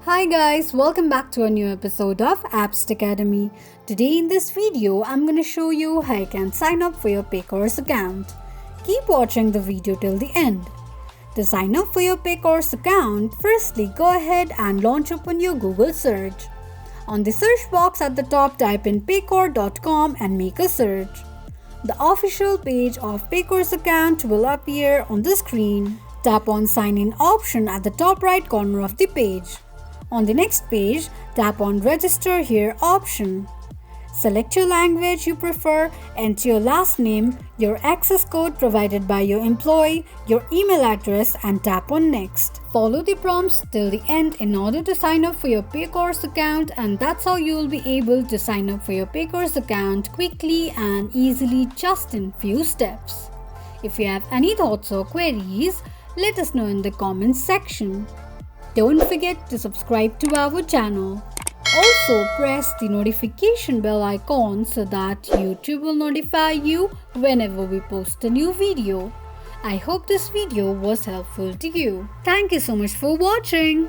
Hi guys, welcome back to a new episode of Apps Academy. Today in this video, I'm going to show you how you can sign up for your Paycor's account. Keep watching the video till the end. To sign up for your Paycor's account, firstly go ahead and launch open your Google search. On the search box at the top, type in paycor.com and make a search. The official page of Paycor's account will appear on the screen. Tap on Sign In option at the top right corner of the page. On the next page, tap on Register Here option. Select your language you prefer, enter your last name, your access code provided by your employee, your email address and tap on Next. Follow the prompts till the end in order to sign up for your Paycor's account, and that's how you will be able to sign up for your Paycor's account quickly and easily just in few steps. If you have any thoughts or queries, let us know in the comments section. Don't forget to subscribe to our channel. Also, press the notification bell icon so that YouTube will notify you whenever we post a new video. I hope this video was helpful to you. Thank you so much for watching.